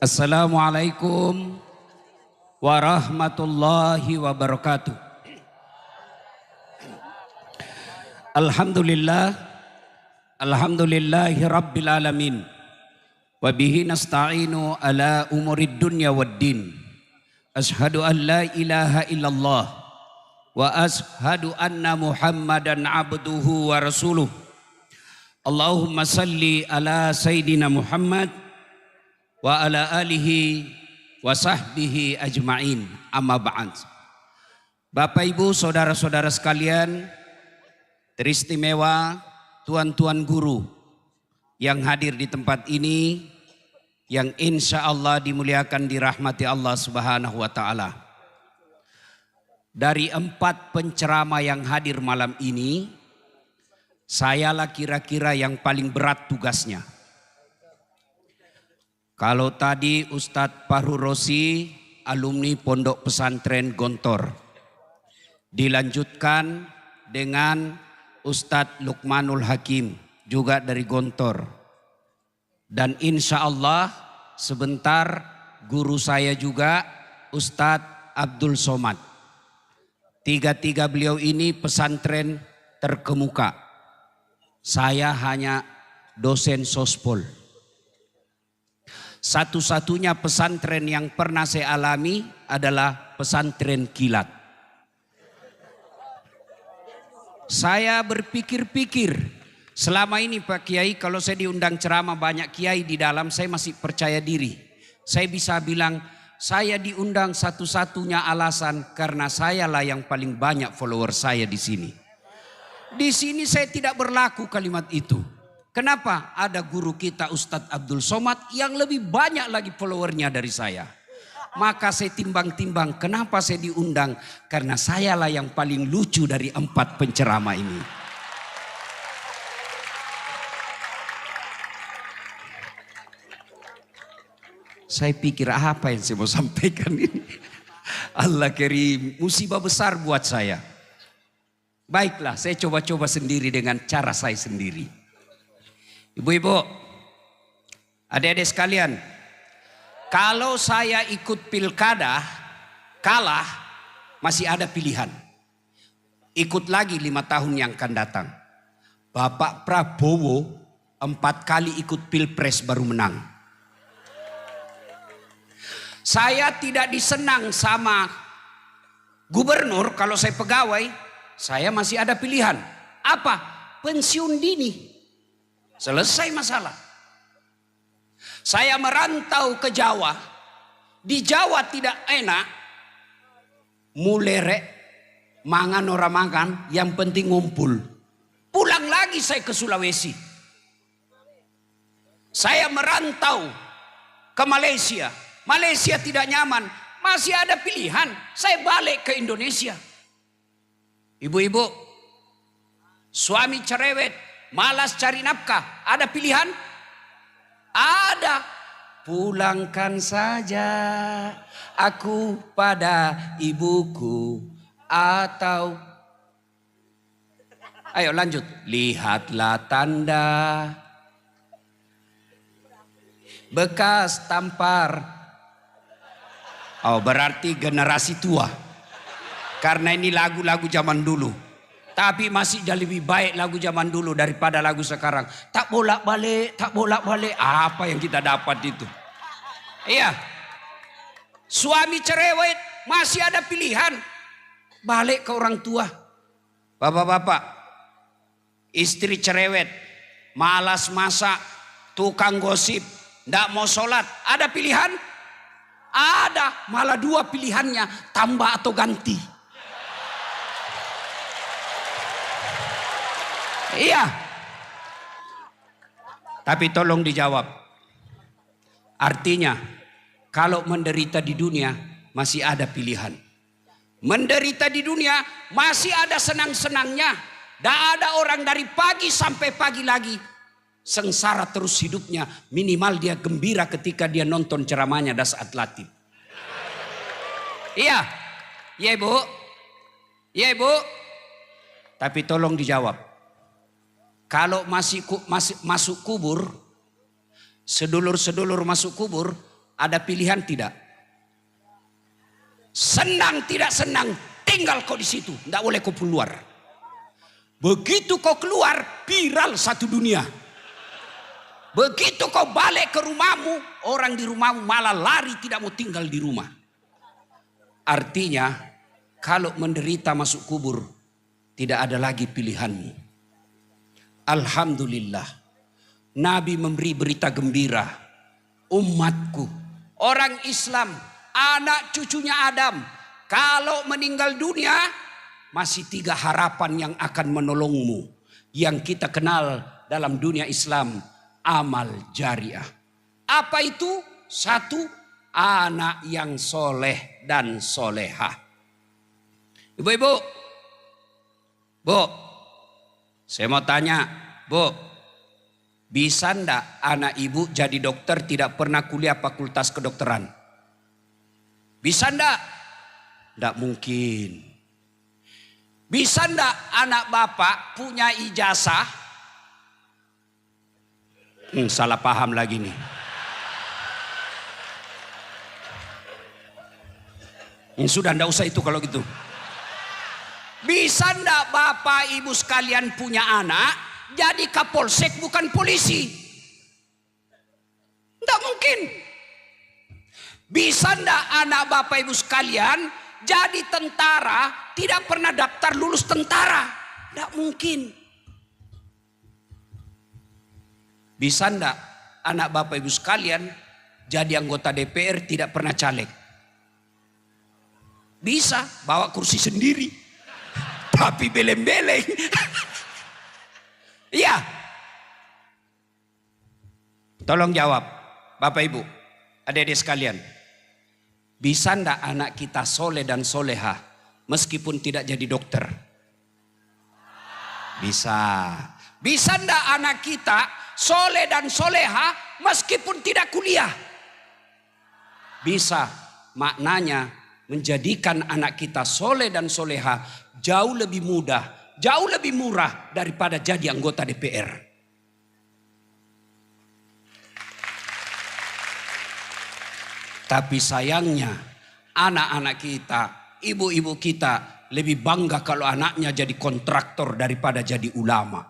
Assalamualaikum warahmatullahi wabarakatuh. Alhamdulillahi rabbil alamin. Wa bihi nasta'inu ala umurid dunya waddin. Ashhadu an la ilaha illallah wa ashhadu anna Muhammadan abduhu wa rasuluh. Allahumma salli ala Sayyidina Muhammad wa ala alihi wa sahbihi ajma'in, amma ba'd. Bapak Ibu, saudara-saudara sekalian, teristimewa tuan-tuan guru yang hadir di tempat ini, yang insya Allah dimuliakan dirahmati Allah Subhanahu wa ta'ala. Dari 4 penceramah yang hadir malam ini, sayalah kira-kira yang paling berat tugasnya. Kalau tadi Ustadz Fahru Rosi, alumni Pondok Pesantren Gontor, dilanjutkan dengan Ustadz Luqmanul Hakim, juga dari Gontor. Dan insya Allah sebentar guru saya juga Ustadz Abdul Somad. Tiga-tiga beliau ini pesantren terkemuka. Saya hanya dosen sospol. Satu-satunya pesantren yang pernah saya alami adalah pesantren kilat. Saya berpikir-pikir, selama ini Pak Kiai, kalau saya diundang ceramah banyak kiai di dalam, saya masih percaya diri. Saya bisa bilang, saya diundang satu-satunya alasan karena sayalah yang paling banyak follower saya di sini. Di sini saya tidak berlaku kalimat itu. Kenapa? Ada guru kita Ustadz Abdul Somad yang lebih banyak lagi followernya dari saya. Maka saya timbang-timbang, kenapa saya diundang? Karena sayalah yang paling lucu dari 4 penceramah ini. Saya pikir apa yang saya mau sampaikan ini? Allah Karim, musibah besar buat saya. Baiklah, saya coba-coba sendiri dengan cara saya sendiri. Ibu-ibu, adik-adik sekalian, kalau saya ikut pilkada, kalah, masih ada pilihan. Ikut lagi 5 tahun yang akan datang. Bapak Prabowo 4 kali ikut pilpres baru menang. Saya tidak disenang sama gubernur, kalau saya pegawai, saya masih ada pilihan. Apa? Pensiun dini. Selesai masalah. Saya merantau ke Jawa. Di Jawa tidak enak. Mulere, mangan ora makan, yang penting ngumpul. Pulang lagi saya ke Sulawesi. Saya merantau ke Malaysia. Malaysia tidak nyaman. Masih ada pilihan. Saya balik ke Indonesia. Ibu-ibu, suami cerewet, malas cari nafkah, ada pilihan? Ada. Pulangkan saja aku pada ibuku, atau ayo lanjut. Lihatlah tanda bekas tampar. Oh, berarti generasi tua. Karena ini lagu-lagu zaman dulu. Tapi masih lebih baik lagu zaman dulu daripada lagu sekarang. Tak bolak-balik, tak bolak-balik. Apa yang kita dapat itu? Iya. Suami cerewet, masih ada pilihan. Balik ke orang tua. Bapak-bapak, istri cerewet, malas masak, tukang gosip, tidak mau sholat. Ada pilihan? Ada. Malah 2 pilihannya, tambah atau ganti. Iya. Tapi tolong dijawab. Artinya, kalau menderita di dunia masih ada pilihan. Menderita di dunia masih ada senang-senangnya. Tidak ada orang dari pagi sampai pagi lagi sengsara terus hidupnya. Minimal dia gembira ketika dia nonton ceramahnya Das Atlatif. Iya. Iya Ibu. Iya Ibu. Tapi tolong dijawab. Kalau masih masuk kubur, Sedulur-sedulur masuk kubur, ada pilihan tidak? Senang tidak senang, tinggal kau di situ, tidak boleh kau keluar. Begitu kau keluar, viral satu dunia. Begitu kau balik ke rumahmu, orang di rumahmu malah lari tidak mau tinggal di rumah. Artinya, kalau menderita masuk kubur, tidak ada lagi pilihanmu. Alhamdulillah. Nabi memberi berita gembira. Umatku, orang Islam, anak cucunya Adam, kalau meninggal dunia, masih 3 harapan yang akan menolongmu. Yang kita kenal dalam dunia Islam, amal jariah. Apa itu? 1, anak yang soleh dan solehah. Ibu-ibu, Bu, saya mau tanya, Bu. Bisa ndak anak ibu jadi dokter tidak pernah kuliah fakultas kedokteran? Bisa ndak? Ndak mungkin. Bisa ndak anak bapak punya ijazah? Salah paham lagi nih. Sudah ndak usah itu kalau gitu. Bisa ndak bapak ibu sekalian punya anak jadi kapolsek bukan polisi? Tidak mungkin. Bisa ndak anak bapak ibu sekalian jadi tentara tidak pernah daftar lulus tentara? Tidak mungkin. Bisa ndak anak bapak ibu sekalian jadi anggota DPR tidak pernah caleg? Bisa, bawa kursi sendiri. Tapi beleng-beleng. Iya. Tolong jawab, Bapak Ibu, adik-adik sekalian. Bisa ndak anak kita soleh dan soleha meskipun tidak jadi dokter? Bisa. Bisa ndak anak kita soleh dan soleha meskipun tidak kuliah? Bisa. Maknanya menjadikan anak kita soleh dan soleha jauh lebih mudah, jauh lebih murah daripada jadi anggota DPR. Tapi sayangnya anak-anak kita, ibu-ibu kita lebih bangga kalau anaknya jadi kontraktor daripada jadi ulama.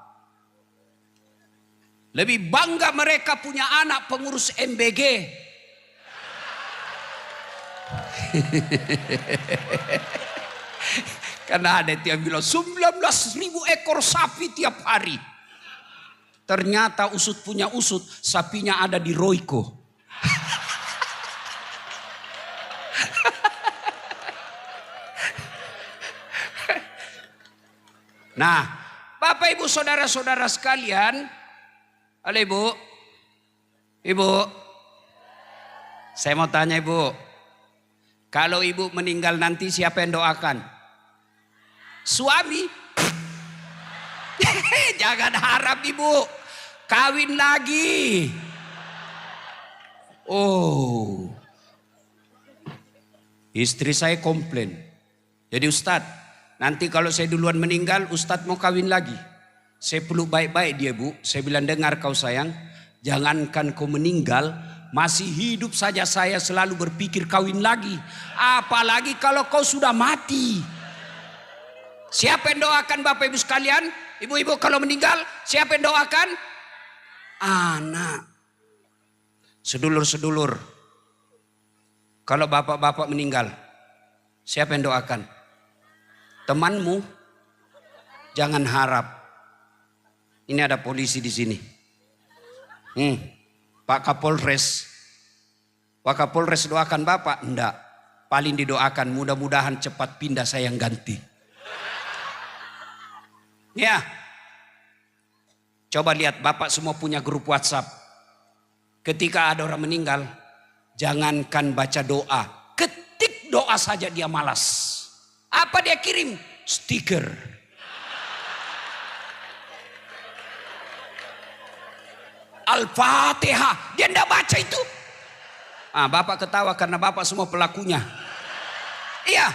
Lebih bangga mereka punya anak pengurus MBG. Karena ada yang bilang 19.000 ekor sapi tiap hari. Ternyata usut punya usut, sapinya ada di Royco. Nah, Bapak Ibu saudara-saudara sekalian, halo Ibu. Ibu, saya mau tanya Ibu, kalau Ibu meninggal nanti siapa yang doakan? Suami? Jangan harap Ibu kawin lagi. Oh, istri saya komplain. Jadi Ustadz, nanti kalau saya duluan meninggal, Ustadz mau kawin lagi. Saya peluk baik-baik dia Bu. Saya bilang, dengar kau sayang, jangankan kau meninggal, masih hidup saja saya selalu berpikir kawin lagi. Apalagi kalau kau sudah mati. Siapa yang doakan Bapak Ibu sekalian? Ibu-ibu kalau meninggal, siapa yang doakan? Anak. Sedulur-sedulur, kalau bapak-bapak meninggal, siapa yang doakan? Temanmu. Jangan harap. Ini ada polisi di sini. Pak Kapolres. Pak Kapolres doakan bapak? Enggak. Paling didoakan mudah-mudahan cepat pindah saya yang ganti. Ya. Coba lihat, bapak semua punya grup WhatsApp. Ketika ada orang meninggal, jangankan baca doa, ketik doa saja dia malas. Apa dia kirim? Stiker. Al-Fatihah. Dia tidak baca itu. Bapak ketawa karena bapak semua pelakunya. Iya.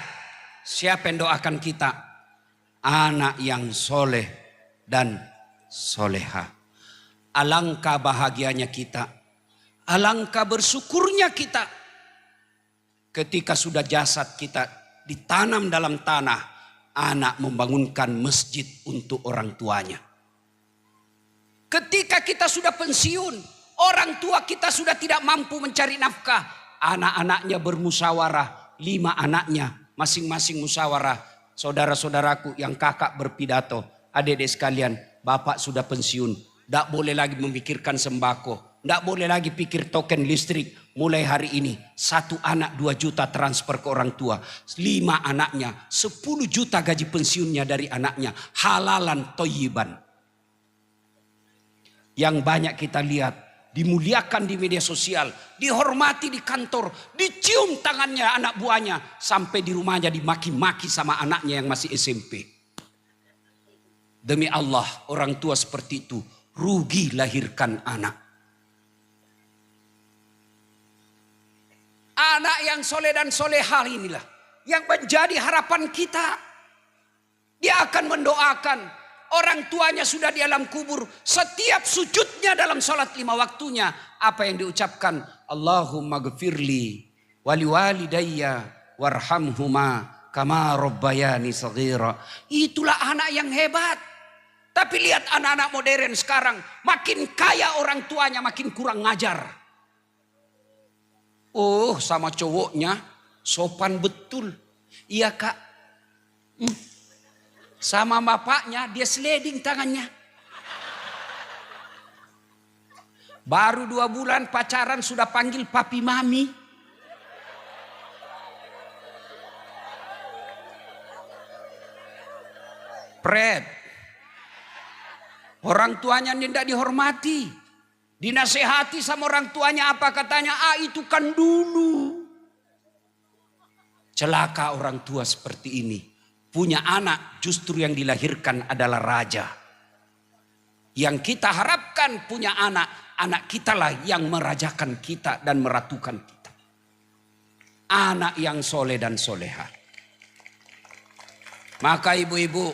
Siapa yang doakan kita? Anak yang soleh dan soleha. Alangkah bahagianya kita Alangkah bersyukurnya kita ketika sudah jasad kita ditanam dalam tanah, anak membangunkan masjid untuk orang tuanya. Ketika kita sudah pensiun, orang tua kita sudah tidak mampu mencari nafkah, anak-anaknya bermusyawarah, 5 anaknya masing-masing musyawarah. Saudara-saudaraku yang kakak berpidato, adik-adik sekalian, bapak sudah pensiun, tidak boleh lagi memikirkan sembako, tidak boleh lagi pikir token listrik. Mulai hari ini 1 anak 2 juta transfer ke orang tua, 5 anaknya 10 juta gaji pensiunnya dari anaknya, halalan toyiban. Yang banyak kita lihat dimuliakan di media sosial, dihormati di kantor, dicium tangannya anak buahnya, sampai di rumahnya dimaki-maki sama anaknya yang masih SMP. Demi Allah, orang tua seperti itu rugi lahirkan anak. Anak yang soleh dan solehah inilah yang menjadi harapan kita. Dia akan mendoakan orang tuanya sudah di alam kubur, setiap sujudnya dalam sholat 5 waktunya, apa yang diucapkan? Allahumma gfirli wali walidayya warhamhuma kama rabbayani saghira. Itulah anak yang hebat. Tapi lihat anak-anak modern sekarang, makin kaya orang tuanya makin kurang ngajar. Oh, sama cowoknya sopan betul. Iya kak. Sama bapaknya dia sliding tangannya. Baru 2 bulan pacaran sudah panggil papi mami. Pret. Orang tuanya tidak dihormati. Dinasehati sama orang tuanya, apa katanya? Itu kan dulu. Celaka orang tua seperti ini. Punya anak justru yang dilahirkan adalah raja. Yang kita harapkan punya anak, anak kita lah yang merajakan kita dan meratukan kita. Anak yang soleh dan soleha. Maka ibu-ibu,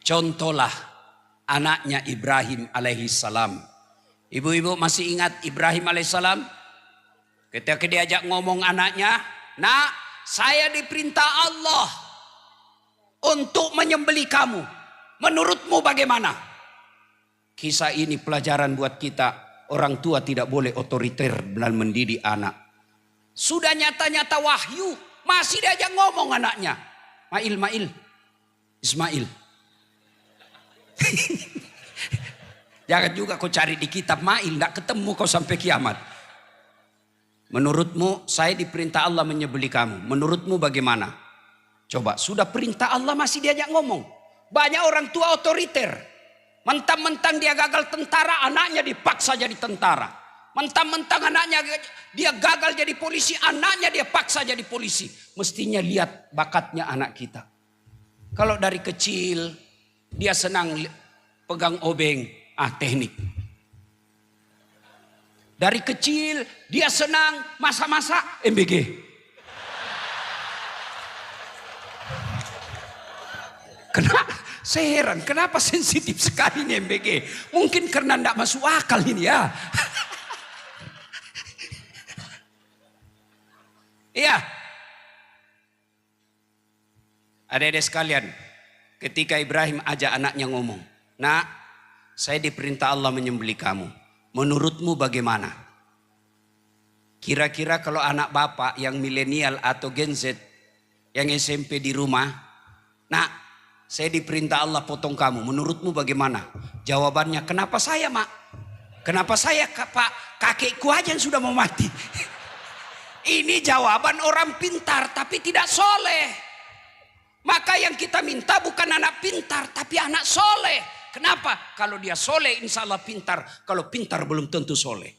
contohlah anaknya Ibrahim alaihissalam. Ibu-ibu masih ingat Ibrahim alaihissalam? Ketika diajak ngomong anaknya, nak, saya diperintah Allah untuk menyembelih kamu. Menurutmu bagaimana? Kisah ini pelajaran buat kita. Orang tua tidak boleh otoriter dalam mendidik anak. Sudah nyata-nyata wahyu, masih diajak ngomong anaknya. Mail, Ismail. Jangan juga kau cari di kitab Mail, tidak ketemu kau sampai kiamat. Menurutmu saya diperintah Allah menyembelih kamu, menurutmu bagaimana? Coba, sudah perintah Allah masih diajak ngomong. Banyak orang tua otoriter. Mentang-mentang dia gagal tentara, anaknya dipaksa jadi tentara. Mentang-mentang anaknya dia gagal jadi polisi, anaknya dia paksa jadi polisi. Mestinya lihat bakatnya anak kita. Kalau dari kecil dia senang pegang obeng, teknik. Dari kecil dia senang masak-masak, MBG. Kenapa? Saya heran, kenapa sensitif sekali nih MBG? Mungkin karena tidak masuk akal ini ya. Iya. Adik-adik sekalian, ketika Ibrahim ajak anaknya ngomong, nak, saya diperintah Allah menyembelih kamu. Menurutmu bagaimana? Kira-kira kalau anak bapak yang milenial atau Gen Z, yang SMP di rumah, nak, saya diperintah Allah potong kamu. Menurutmu bagaimana? Jawabannya, kenapa saya, mak? Kenapa saya, pak? Kakekku aja yang sudah mau mati. Ini jawaban orang pintar tapi tidak soleh. Maka yang kita minta bukan anak pintar tapi anak soleh. Kenapa? Kalau dia soleh insya Allah pintar. Kalau pintar belum tentu soleh.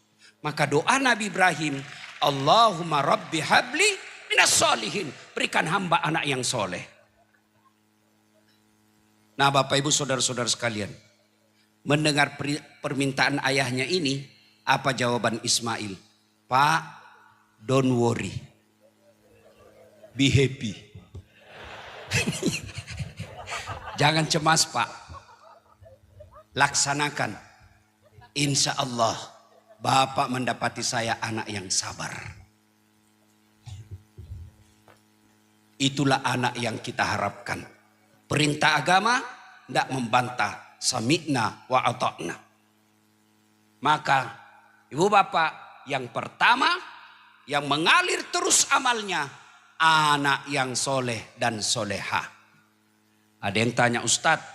Maka doa Nabi Ibrahim, Allahumma rabbi habli minas solihin. Berikan hamba anak yang soleh. Nah Bapak Ibu saudara-saudara sekalian. Mendengar permintaan ayahnya ini. Apa jawaban Ismail? Pak, don't worry. Be happy. Jangan cemas pak. Laksanakan. Insya Allah Bapak mendapati saya anak yang sabar. Itulah anak yang kita harapkan. Perintah agama tidak membantah. Sami'na wa ata'na. Maka ibu bapak, yang pertama yang mengalir terus amalnya, anak yang soleh dan soleha. Ada yang tanya, Ustadz,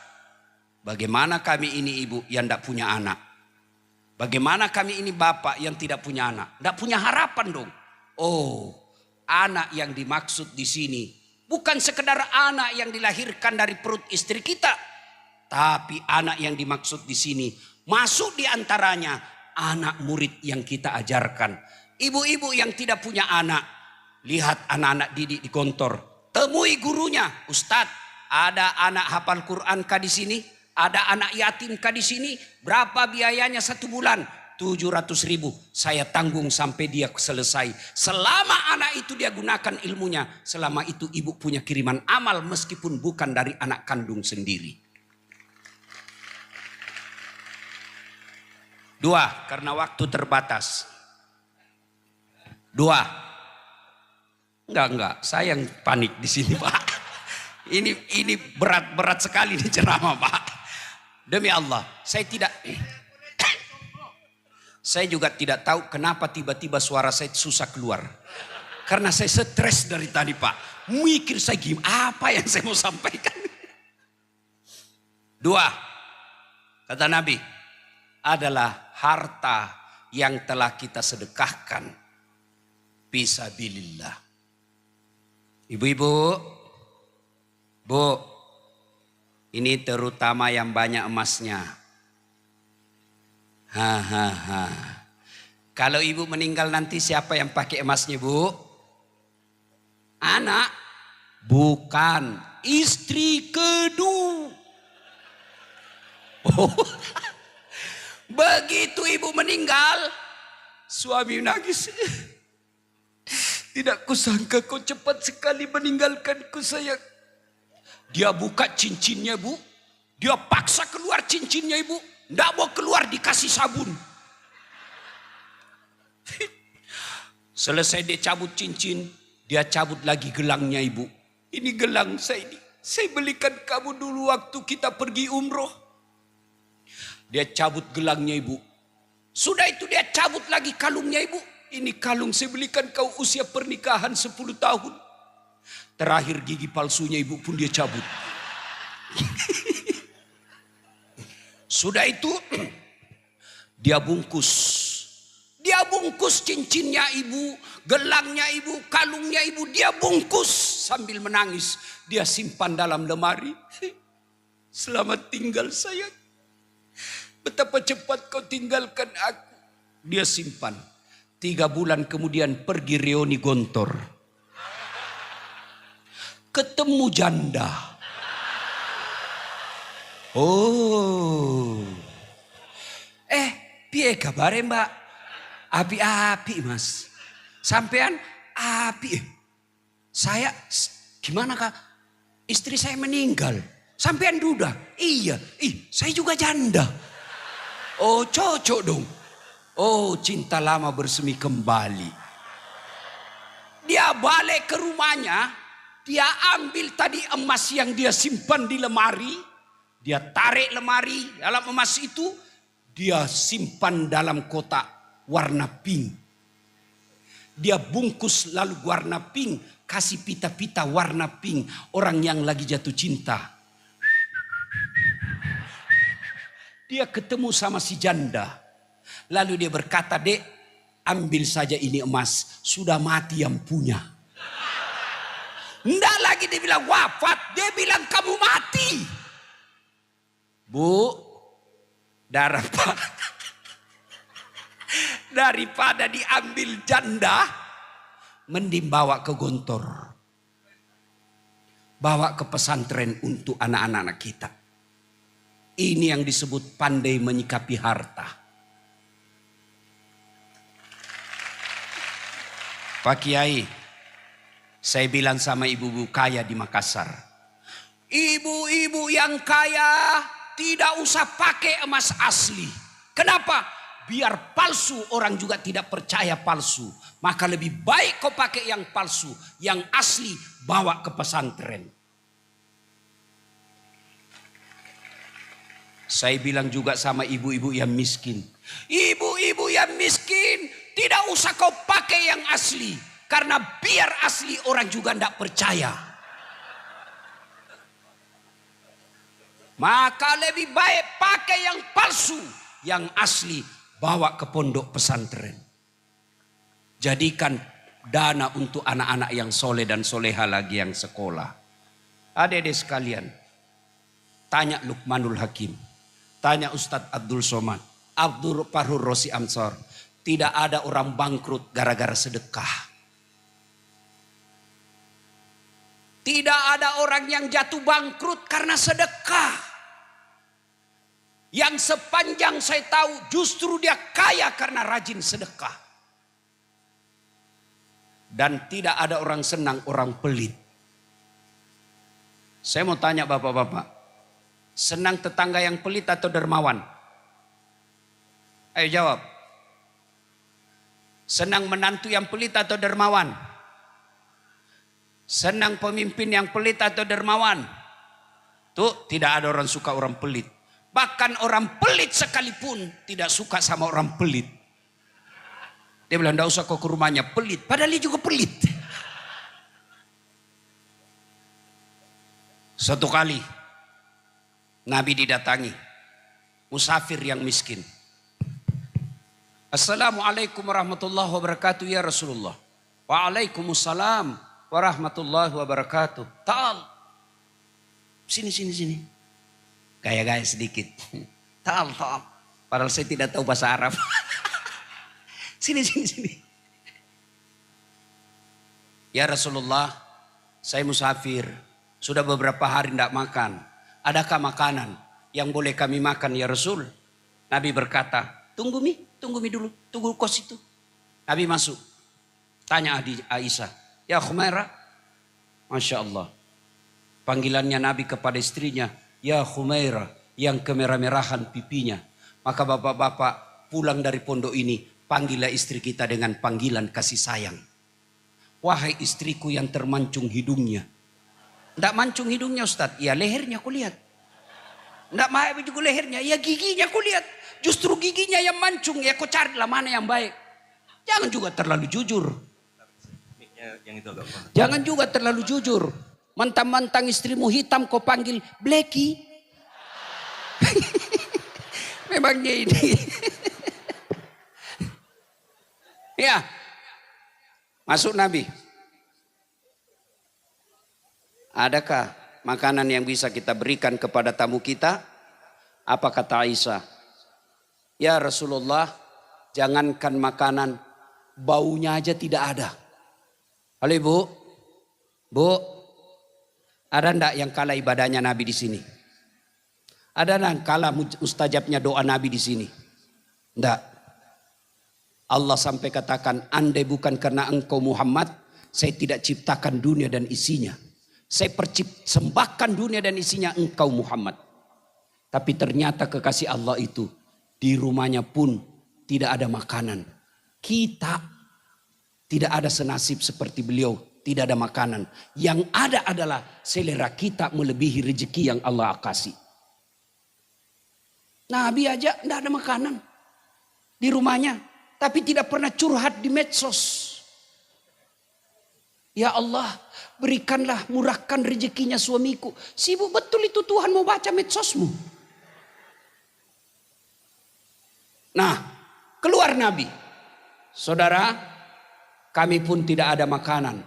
bagaimana kami ini ibu yang tidak punya anak? Bagaimana kami ini bapak yang tidak punya anak? Tidak punya harapan dong. Oh, anak yang dimaksud di sini bukan sekedar anak yang dilahirkan dari perut istri kita, tapi anak yang dimaksud di sini masuk di antaranya anak murid yang kita ajarkan. Ibu-ibu yang tidak punya anak, lihat anak-anak didik di kantor, temui gurunya, Ustadz, ada anak hafal Quran kah di sini? Ada anak yatim kah di sini? Berapa biayanya 1 bulan? 700.000. Saya tanggung sampai dia selesai. Selama anak itu dia gunakan ilmunya, selama itu ibu punya kiriman amal meskipun bukan dari anak kandung sendiri. 2, karena waktu terbatas. 2. Enggak, saya yang panik di sini, Pak. Ini berat sekali nih ceramah, Pak. Demi Allah, saya juga tidak tahu kenapa tiba-tiba suara saya susah keluar. Karena saya stres dari tadi, Pak. Mikir saya gimana, apa yang saya mau sampaikan. 2, kata Nabi, adalah harta yang telah kita sedekahkan fisabilillah. Ibu-ibu, Bu, ini terutama yang banyak emasnya. Kalau ibu meninggal nanti siapa yang pakai emasnya, Bu? Anak? Bukan. Istri kedua. Oh. Begitu ibu meninggal, suami nangis. Tidak kusangka kau cepat sekali meninggalkanku, sayang. Dia buka cincinnya, Bu. Dia paksa keluar cincinnya, Ibu. Tidak mau keluar, dikasih sabun. Selesai dia cabut cincin, dia cabut lagi gelangnya, Ibu. Ini gelang saya ini. Saya belikan kamu dulu waktu kita pergi umroh. Dia cabut gelangnya, Ibu. Sudah itu dia cabut lagi kalungnya, Ibu. Ini kalung saya belikan kau usia pernikahan 10 tahun. Terakhir gigi palsunya ibu pun dia cabut. Sudah itu dia bungkus. Dia bungkus cincinnya ibu, gelangnya ibu, kalungnya ibu. Dia bungkus sambil menangis. Dia simpan dalam lemari. Selamat tinggal sayang. Betapa cepat kau tinggalkan aku. Dia simpan. 3 bulan kemudian pergi reuni Gontor. Ketemu janda. Oh. Piye kabare, Mbak? Api-api, Mas. Sampean api. Saya gimana, Kak? Istri saya meninggal. Sampean duda? Iya. Saya juga janda. Oh, cocok dong. Oh, cinta lama bersemi kembali. Dia balik ke rumahnya. Dia ambil tadi emas yang dia simpan di lemari. Dia tarik lemari dalam emas itu. Dia simpan dalam kotak warna pink. Dia bungkus lalu warna pink. Kasih pita-pita warna pink. Orang yang lagi jatuh cinta. Dia ketemu sama si janda. Lalu dia berkata, Dek, ambil saja ini emas. Sudah mati yang punya. Nggak lagi dia bilang wafat, dia bilang kamu mati. Bu, daripada diambil janda, mending bawa ke Gontor. Bawa ke pesantren untuk anak-anak kita. Ini yang disebut pandai menyikapi harta. Pak Kiai, saya bilang sama ibu-ibu kaya di Makassar. Ibu-ibu yang kaya tidak usah pakai emas asli. Kenapa? biar palsu orang juga tidak percaya palsu. Maka lebih baik kau pakai yang palsu, yang asli bawa ke pesantren. Saya bilang juga sama ibu-ibu yang miskin. Ibu-ibu yang miskin, tidak usah kau pakai yang asli. Karena biar asli orang juga tidak percaya. Maka lebih baik pakai yang palsu, yang asli bawa ke pondok pesantren. Jadikan dana untuk anak-anak yang soleh dan soleha lagi yang sekolah. Adik-adik sekalian, tanya Luqmanul Hakim. Tanya Ustadz Abdul Somad, Abdul Farhur Rosi Amsor. Tidak ada orang bangkrut gara-gara sedekah. Tidak ada orang yang jatuh bangkrut karena sedekah. Yang sepanjang saya tahu justru dia kaya karena rajin sedekah. Dan tidak ada orang senang, orang pelit. Saya mau tanya bapak-bapak. Senang tetangga yang pelit atau dermawan? Ayo jawab. Senang menantu yang pelit atau dermawan? Senang pemimpin yang pelit atau dermawan? Tuh, tidak ada orang suka orang pelit. Bahkan orang pelit sekalipun tidak suka sama orang pelit. Dia bilang, tidak usah kau ke rumahnya, pelit. Padahal dia juga pelit. Suatu kali Nabi didatangi musafir yang miskin. Assalamualaikum warahmatullahi wabarakatuh ya Rasulullah. Waalaikumsalam warahmatullahi wabarakatuh. Ta'al. Sini. Gaya-gaya sedikit. Ta'al. Padahal saya tidak tahu bahasa Arab. Sini. Ya Rasulullah, saya musafir. Sudah beberapa hari tidak makan. Adakah makanan yang boleh kami makan ya Rasul? Nabi berkata, tunggu mi dulu, tunggu kos itu. Nabi masuk, tanya Aisyah, ya Khumairah, Masya Allah. Panggilannya Nabi kepada istrinya, ya Khumairah, yang kemerah-merahan pipinya. Maka bapak-bapak pulang dari pondok ini, panggillah istri kita dengan panggilan kasih sayang. Wahai istriku yang termancung hidungnya. Tidak mancung hidungnya Ustaz. Ya lehernya aku lihat. Tidak mahal juga lehernya. Ya giginya aku lihat. Justru giginya yang mancung. Ya aku carilah mana yang baik. Jangan juga terlalu jujur. Jangan juga terlalu jujur. Mentang-mentang istrimu hitam kau panggil Blacky. Memangnya ini. Ya. Masuk Nabi. Adakah makanan yang bisa kita berikan kepada tamu kita? Apa kata Aisyah? Ya Rasulullah, jangankan makanan, baunya aja tidak ada. Halo Ibu, Bu, ada enggak yang kalah ibadahnya Nabi di sini? Ada enggak kalah mustajabnya doa Nabi di sini? Enggak. Allah sampai katakan, andai bukan karena engkau Muhammad, saya tidak ciptakan dunia dan isinya. Saya persembahkan dunia dan isinya engkau Muhammad. Tapi ternyata kekasih Allah itu di rumahnya pun tidak ada makanan. Kita tidak ada senasib seperti beliau, tidak ada makanan. Yang ada adalah selera kita melebihi rezeki yang Allah kasih. Nabi aja tidak ada makanan di rumahnya, tapi tidak pernah curhat di medsos. Ya Allah, berikanlah, murahkan rezekinya suamiku. Sibuk betul itu Tuhan mau baca medsosmu. Nah, keluar Nabi. Saudara, kami pun tidak ada makanan.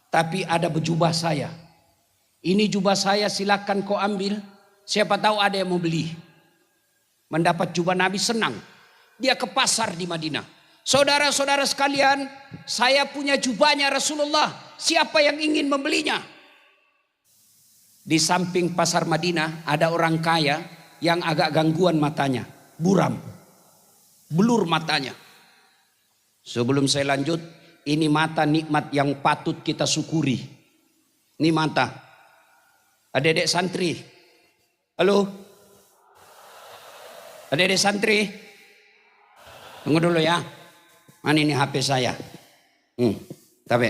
Tapi ada jubah saya. Ini jubah saya, silakan kau ambil. Siapa tahu ada yang mau beli. Mendapat jubah Nabi senang. Dia ke pasar di Madinah. Saudara-saudara sekalian, saya punya jubahnya Rasulullah. Siapa yang ingin membelinya? Di samping pasar Madinah ada orang kaya yang agak gangguan matanya. Buram. Blur matanya. Sebelum saya lanjut, ini mata nikmat yang patut kita syukuri. Ini mata. Adik-adik santri. Halo? Adik-adik santri? Tunggu dulu ya. Mana ini HP saya? Tapi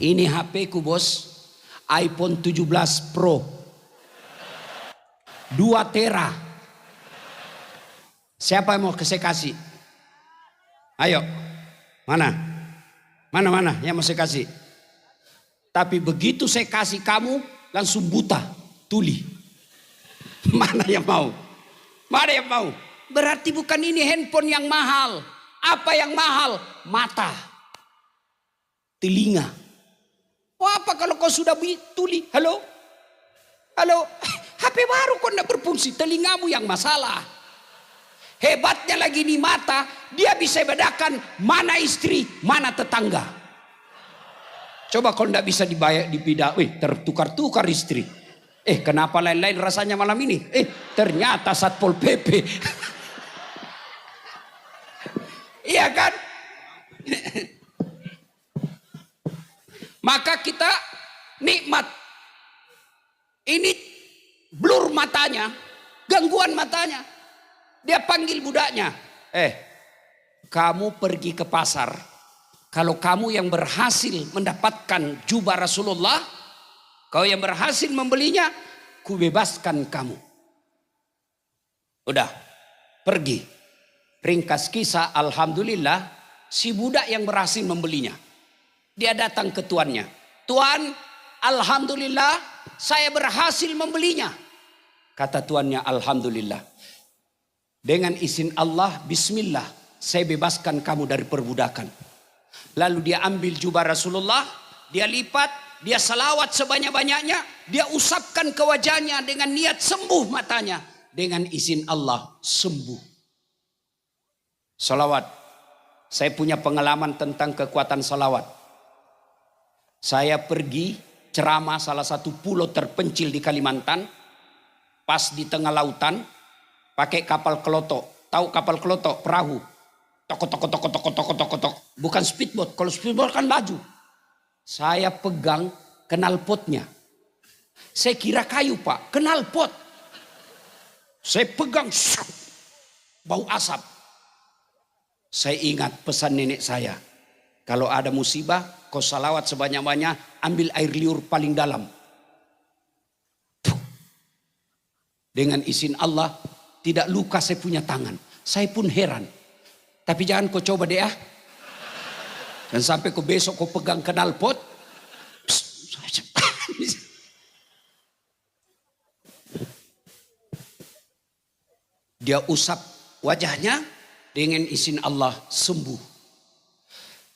ini HP ku bos, iPhone 17 Pro 2 tera. Siapa yang mau saya kasih? Ayo, mana yang mau saya kasih? Tapi begitu saya kasih kamu langsung buta, tuli. Mana yang mau? Mana yang mau? Berarti bukan ini handphone yang mahal. Apa yang mahal? Mata, telinga. Oh, apa kalau kau sudah tuli? Halo? HP baru kau tidak berfungsi, telingamu yang masalah. Hebatnya lagi di mata, dia bisa bedakan mana istri, mana tetangga. Coba kalau tidak bisa dibedakan, tertukar-tukar istri. Kenapa lain-lain rasanya malam ini? Ternyata Satpol PP. Iya kan? Maka kita nikmat. Ini blur matanya, gangguan matanya. Dia panggil budaknya. Kamu pergi ke pasar. Kalau kamu yang berhasil mendapatkan jubah Rasulullah, kau yang berhasil membelinya, ku bebaskan kamu. Udah, pergi. Ringkas kisah, alhamdulillah, si budak yang berhasil membelinya. Dia datang ke tuannya. Tuan, alhamdulillah, saya berhasil membelinya. Kata tuannya, alhamdulillah. Dengan izin Allah, bismillah, saya bebaskan kamu dari perbudakan. Lalu dia ambil jubah Rasulullah, dia lipat, dia salawat sebanyak-banyaknya, dia usapkan ke wajahnya dengan niat sembuh matanya. Dengan izin Allah, sembuh. Salawat. Saya punya pengalaman tentang kekuatan salawat. Saya pergi ceramah salah satu pulau terpencil di Kalimantan. Pas di tengah lautan. Pakai kapal kelotok. Tahu kapal kelotok? Perahu. Tok. Bukan speedboat. Kalau speedboat kan laju. Saya pegang knalpotnya. Saya kira kayu pak. Knalpot. Saya pegang. Bau asap. Saya ingat pesan nenek saya. Kalau ada musibah, kau salawat sebanyak-banyak, ambil air liur paling dalam. Dengan izin Allah, tidak luka saya punya tangan. Saya pun heran. Tapi jangan kau coba deh ya. Dan sampai kau besok kau pegang knalpot. Dia usap wajahnya. Dengan izin Allah sembuh.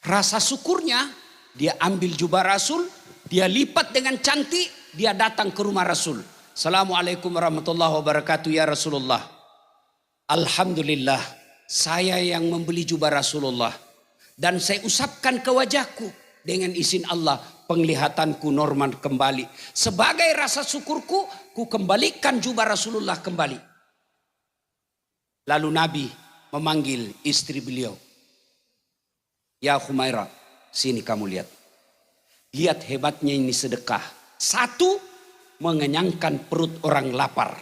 Rasa syukurnya dia ambil jubah Rasul. Dia lipat dengan cantik. Dia datang ke rumah Rasul. Assalamualaikum warahmatullahi wabarakatuh ya Rasulullah. Alhamdulillah. Saya yang membeli jubah Rasulullah. Dan saya usapkan ke wajahku. Dengan izin Allah penglihatanku normal kembali. Sebagai rasa syukurku. Ku kembalikan jubah Rasulullah kembali. Lalu Nabi memanggil istri beliau. Ya Humaira, sini kamu lihat. Lihat hebatnya ini sedekah. 1, mengenyangkan perut orang lapar.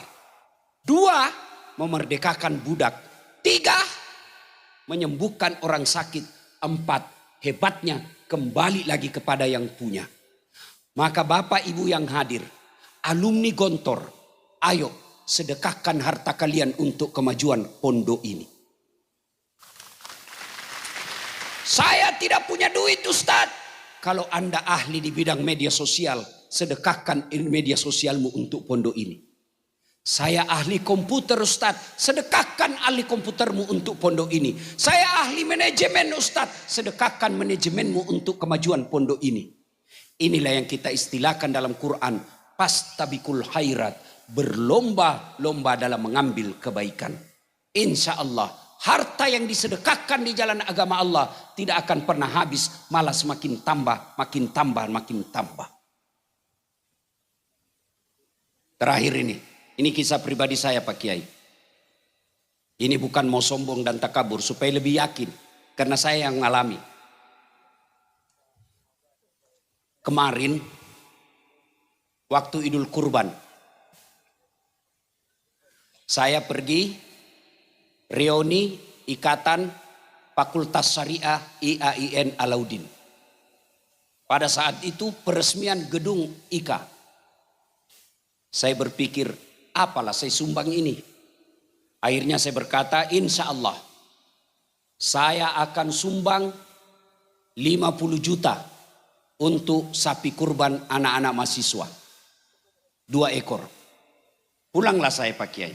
2, memerdekakan budak. 3, menyembuhkan orang sakit. 4, hebatnya kembali lagi kepada yang punya. Maka bapak ibu yang hadir, alumni Gontor, ayo sedekahkan harta kalian untuk kemajuan pondok ini. Saya tidak punya duit Ustaz. Kalau Anda ahli di bidang media sosial, sedekahkan media sosialmu untuk pondok ini. Saya ahli komputer Ustaz, sedekahkan ahli komputermu untuk pondok ini. Saya ahli manajemen Ustaz, sedekahkan manajemenmu untuk kemajuan pondok ini. Inilah yang kita istilahkan dalam Quran, pastabikul khairat, berlomba-lomba dalam mengambil kebaikan. Insya Allah harta yang disedekahkan di jalan agama Allah tidak akan pernah habis, malah semakin tambah, makin tambah, makin tambah. Terakhir ini kisah pribadi saya Pak Kiai. Ini bukan mau sombong dan takabur, supaya lebih yakin, karena saya yang mengalami. Kemarin waktu Idul Kurban, saya pergi reuni Ikatan Fakultas Syariah IAIN Alauddin. Pada saat itu peresmian gedung IKA. Saya berpikir, apalah saya sumbang ini. Akhirnya saya berkata, insya Allah saya akan sumbang 50 juta untuk sapi kurban anak-anak mahasiswa. 2 ekor. Pulanglah saya Pak Kiai.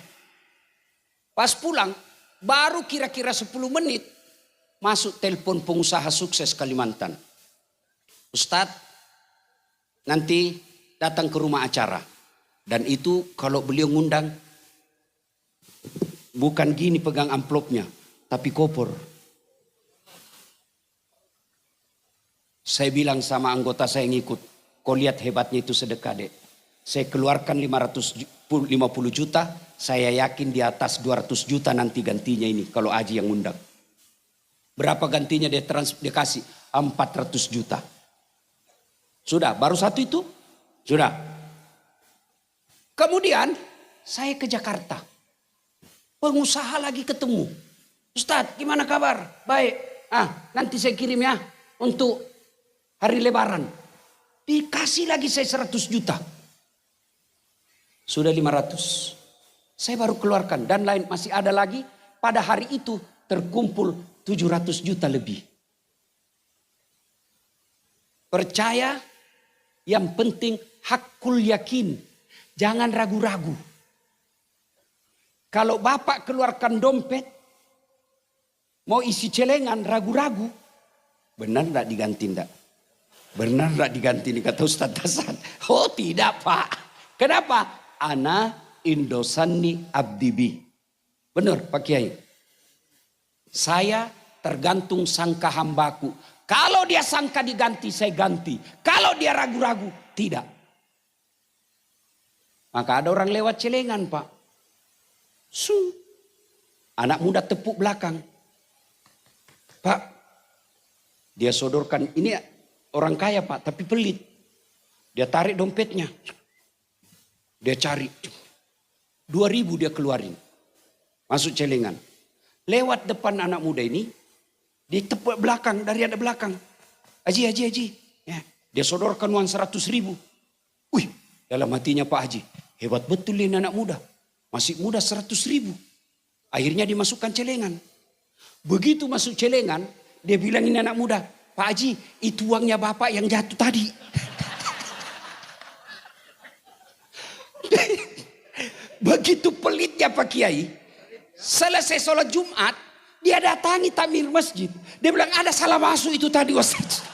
Pas pulang, baru kira-kira 10 menit, masuk telepon pengusaha sukses Kalimantan. Ustadz, nanti datang ke rumah acara. Dan itu kalau beliau ngundang, bukan gini pegang amplopnya, tapi kopor. Saya bilang sama anggota saya yang ikut, kau lihat hebatnya itu sedekah dek. Saya keluarkan 550 juta, saya yakin di atas 200 juta nanti gantinya ini kalau Aji yang ngundang. Berapa gantinya dia kasih? 400 juta. Sudah, baru satu itu? Sudah. Kemudian saya ke Jakarta. Pengusaha lagi ketemu. Ustadz, gimana kabar? Baik. Nanti saya kirim ya untuk hari Lebaran. Dikasih lagi saya 100 juta. Sudah 500. Saya baru keluarkan. Dan lain masih ada lagi. Pada hari itu terkumpul 700 juta lebih. Percaya, yang penting hakul yakin. Jangan ragu-ragu. Kalau Bapak keluarkan dompet, mau isi celengan, ragu-ragu. Benar enggak diganti enggak? Benar enggak diganti nih kata Ustaz Hasan? Oh tidak Pak. Kenapa? Ana indosani abdibi. Benar Pak Kiai. Saya tergantung sangka hambaku. Kalau dia sangka diganti, saya ganti. Kalau dia ragu-ragu, tidak. Maka ada orang lewat celengan Pak. Anak muda tepuk belakang. Pak, dia sodorkan, ini orang kaya Pak, tapi pelit. Dia tarik dompetnya. Dia cari. 2.000 dia keluarin. Masuk celengan. Lewat depan anak muda ini, ditepuk belakang, dari ada belakang. Haji. Ya, dia sodorkan uang 100.000. Wih, dalam hatinya Pak Haji, hebat betul ini anak muda. Masih muda 100.000. Akhirnya dimasukkan celengan. Begitu masuk celengan, dia bilang ini anak muda, Pak Haji, itu uangnya Bapak yang jatuh tadi. Begitu pelitnya Pak Kiai, selesai sholat Jumat, dia datangi takmir masjid. Dia bilang ada salah masuk itu tadi Ustaz.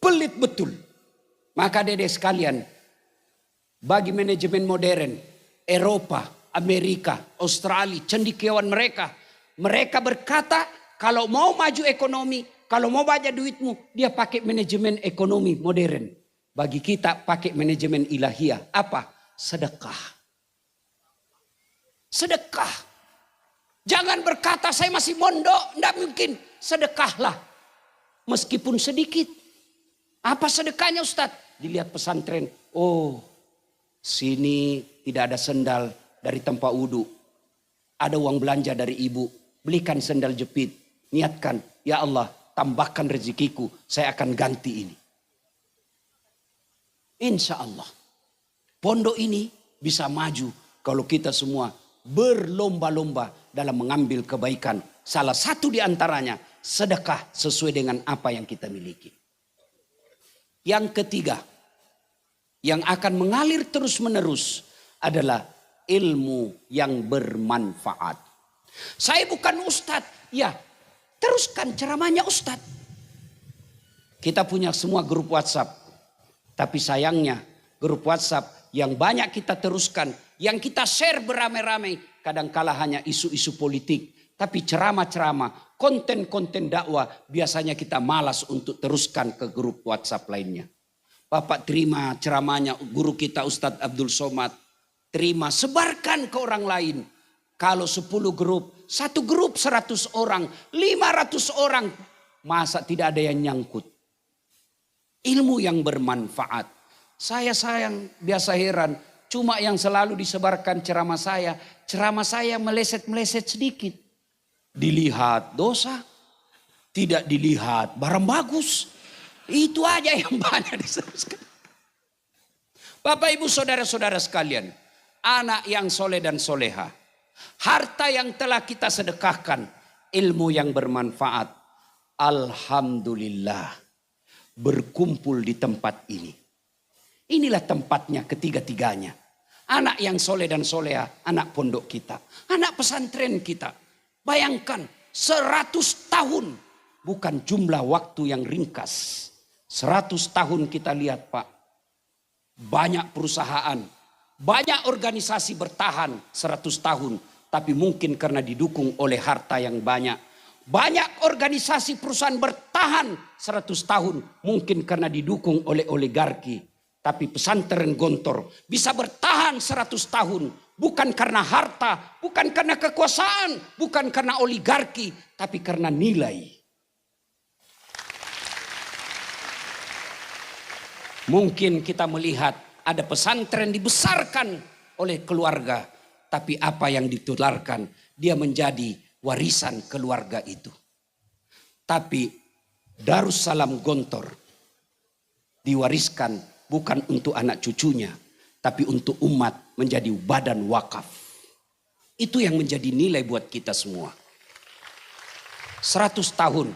Pelit betul. Maka dedek sekalian, bagi manajemen modern, Eropa, Amerika, Australia, cendekiawan mereka. Mereka berkata kalau mau maju ekonomi, kalau mau banyak duitmu, dia pakai manajemen ekonomi modern. Bagi kita pakai manajemen ilahiyah. Apa? Sedekah. Sedekah. Jangan berkata saya masih mondok. Tidak mungkin. Sedekahlah. Meskipun sedikit. Apa sedekahnya Ustadz? Dilihat pesantren. Oh, sini tidak ada sendal dari tempat wudhu. Ada uang belanja dari ibu. Belikan sendal jepit. Niatkan. Ya Allah, tambahkan rezekiku. Saya akan ganti ini. Insya Allah. Pondok ini bisa maju kalau kita semua berlomba-lomba dalam mengambil kebaikan. Salah satu di antaranya sedekah sesuai dengan apa yang kita miliki. Yang ketiga, yang akan mengalir terus-menerus adalah ilmu yang bermanfaat. Saya bukan ustadz, ya teruskan ceramahnya ustadz. Kita punya semua grup WhatsApp, tapi sayangnya grup WhatsApp yang banyak kita teruskan, yang kita share beramai-ramai, kadangkala hanya isu-isu politik. Tapi ceramah-ceramah, konten-konten dakwah biasanya kita malas untuk teruskan ke grup WhatsApp lainnya. Bapak terima ceramahnya guru kita Ustadz Abdul Somad. Terima, sebarkan ke orang lain. Kalau 10 grup, satu grup 100 orang, 500 orang. Masa tidak ada yang nyangkut? Ilmu yang bermanfaat. Saya sayang, biasa heran. Cuma yang selalu disebarkan ceramah saya meleset-meleset sedikit. Dilihat dosa, tidak dilihat barang bagus. Itu aja yang banyak disebarkan. Bapak ibu saudara-saudara sekalian, anak yang soleh dan soleha, harta yang telah kita sedekahkan, ilmu yang bermanfaat, alhamdulillah berkumpul di tempat ini. Inilah tempatnya ketiga-tiganya. Anak yang soleh dan soleha, anak pondok kita, anak pesantren kita. Bayangkan 100 tahun, bukan jumlah waktu yang ringkas. 100 tahun kita lihat Pak, banyak perusahaan, banyak organisasi bertahan 100 tahun. Tapi mungkin karena didukung oleh harta yang banyak. Banyak organisasi perusahaan bertahan 100 tahun. Mungkin karena didukung oleh oligarki. Tapi pesantren Gontor bisa bertahan 100 tahun. Bukan karena harta, bukan karena kekuasaan, bukan karena oligarki. Tapi karena nilai. Mungkin kita melihat ada pesantren dibesarkan oleh keluarga. Tapi apa yang ditularkan, dia menjadi warisan keluarga itu. Tapi Darussalam Gontor diwariskan bukan untuk anak cucunya, tapi untuk umat menjadi badan wakaf. Itu yang menjadi nilai buat kita semua. 100 tahun,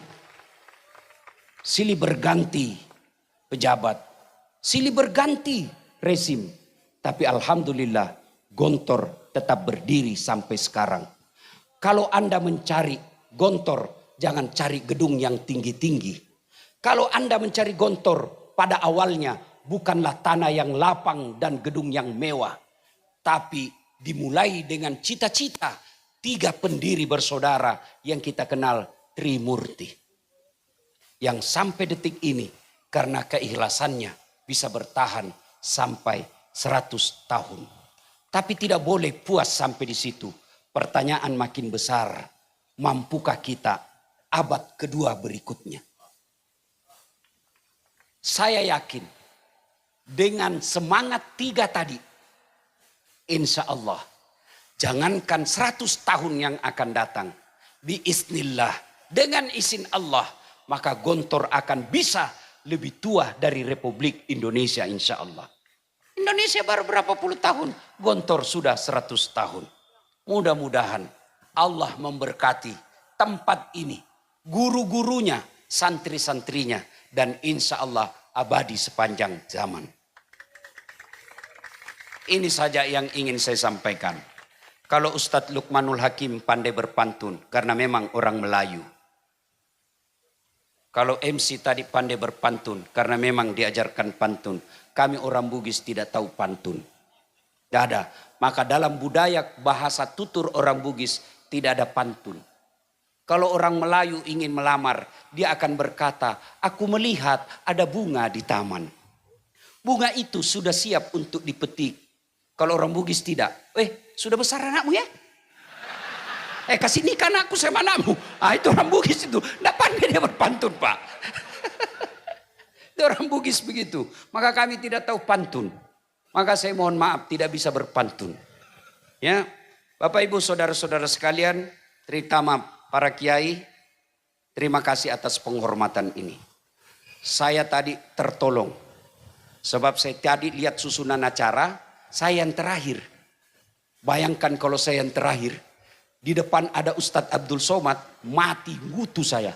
silih berganti pejabat, silih berganti rezim. Tapi alhamdulillah Gontor tetap berdiri sampai sekarang. Kalau Anda mencari Gontor, jangan cari gedung yang tinggi-tinggi. Kalau Anda mencari Gontor, pada awalnya bukanlah tanah yang lapang dan gedung yang mewah. Tapi dimulai dengan cita-cita 3 pendiri bersaudara yang kita kenal Trimurti. Yang sampai detik ini karena keikhlasannya bisa bertahan sampai 100 tahun. Tapi tidak boleh puas sampai di situ. Pertanyaan makin besar. Mampukah kita abad kedua berikutnya? Saya yakin dengan semangat 3 tadi, insya Allah, jangankan 100 tahun yang akan datang, biiznillah, dengan izin Allah, maka Gontor akan bisa lebih tua dari Republik Indonesia insya Allah. Indonesia baru berapa puluh tahun, Gontor sudah 100 tahun. Mudah-mudahan Allah memberkati tempat ini, guru-gurunya, santri-santrinya, dan insya Allah abadi sepanjang zaman. Ini saja yang ingin saya sampaikan. Kalau Ustadz Luqmanul Hakim pandai berpantun, karena memang orang Melayu. Kalau MC tadi pandai berpantun, karena memang diajarkan pantun. Kami orang Bugis tidak tahu pantun. Tidak ada. Maka dalam budaya bahasa tutur orang Bugis tidak ada pantun. Kalau orang Melayu ingin melamar, dia akan berkata, aku melihat ada bunga di taman. Bunga itu sudah siap untuk dipetik. Kalau orang Bugis tidak. Sudah besar anakmu ya? Kasih nikah anakku sama anakmu. Itu orang Bugis itu. Tidak pandai dia berpantun Pak. Itu orang Bugis begitu. Maka kami tidak tahu pantun. Maka saya mohon maaf tidak bisa berpantun. Ya, Bapak Ibu saudara-saudara sekalian, terutama para kiai, terima kasih atas penghormatan ini. Saya tadi tertolong. Sebab saya tadi lihat susunan acara, saya yang terakhir. Bayangkan kalau saya yang terakhir, di depan ada Ustadz Abdul Somad, mati ngutu saya.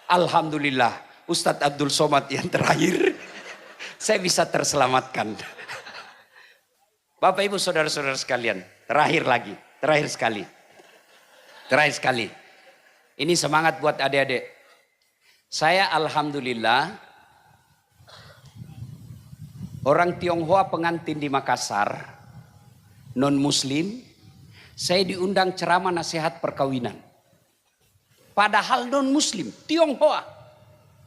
Alhamdulillah, Ustadz Abdul Somad yang terakhir, saya bisa terselamatkan. Bapak Ibu saudara-saudara sekalian, terakhir sekali. Ini semangat buat adik-adik. Saya alhamdulillah, orang Tionghoa pengantin di Makassar, non muslim, saya diundang ceramah nasihat perkawinan. Padahal non muslim, Tionghoa,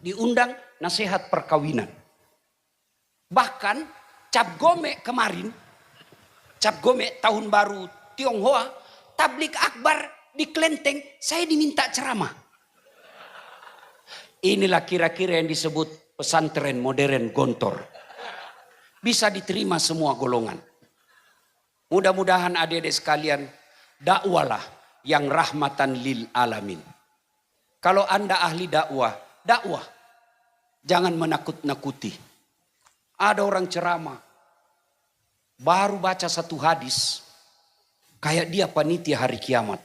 diundang nasihat perkawinan. Bahkan Cap Gome kemarin, Cap Gome tahun baru Tionghoa, tablik akbar di Klenteng, saya diminta ceramah. Inilah kira-kira yang disebut pesantren modern Gontor. bisa diterima semua golongan. Mudah-mudahan adik-adik sekalian, dakwalah yang rahmatan lil alamin. Kalau Anda ahli dakwah, dakwah. Jangan menakut-nakuti. Ada orang ceramah, baru baca satu hadis, kayak dia panitia hari kiamat.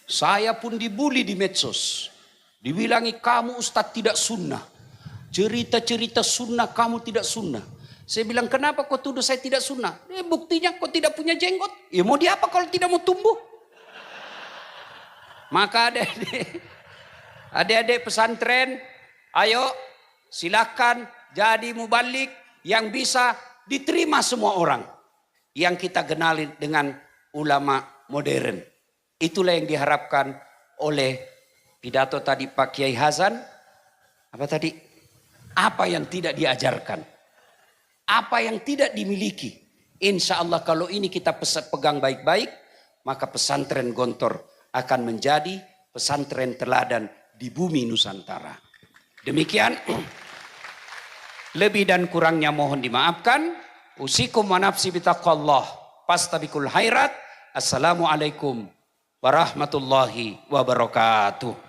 Saya pun dibully di medsos. Dibilangi kamu ustadz tidak sunnah. Cerita-cerita sunnah kamu tidak sunnah. Saya bilang kenapa kau tuduh saya tidak sunnah? Buktinya kau tidak punya jenggot. Ya mau diapa kalau tidak mau tumbuh? Maka adik-adik pesantren, ayo silakan jadi mubalik yang bisa diterima semua orang. Yang kita kenali dengan ulama modern. Itulah yang diharapkan oleh pidato tadi Pak Kiai Hasan. Apa tadi? Apa yang tidak diajarkan. Apa yang tidak dimiliki. Insya Allah kalau ini kita pegang baik-baik, maka pesantren Gontor akan menjadi pesantren teladan di bumi Nusantara. Demikian, lebih dan kurangnya mohon dimaafkan. Usikum wa nafsi bitaqwallah. Pastabikul khairat. Assalamualaikum warahmatullahi wabarakatuh.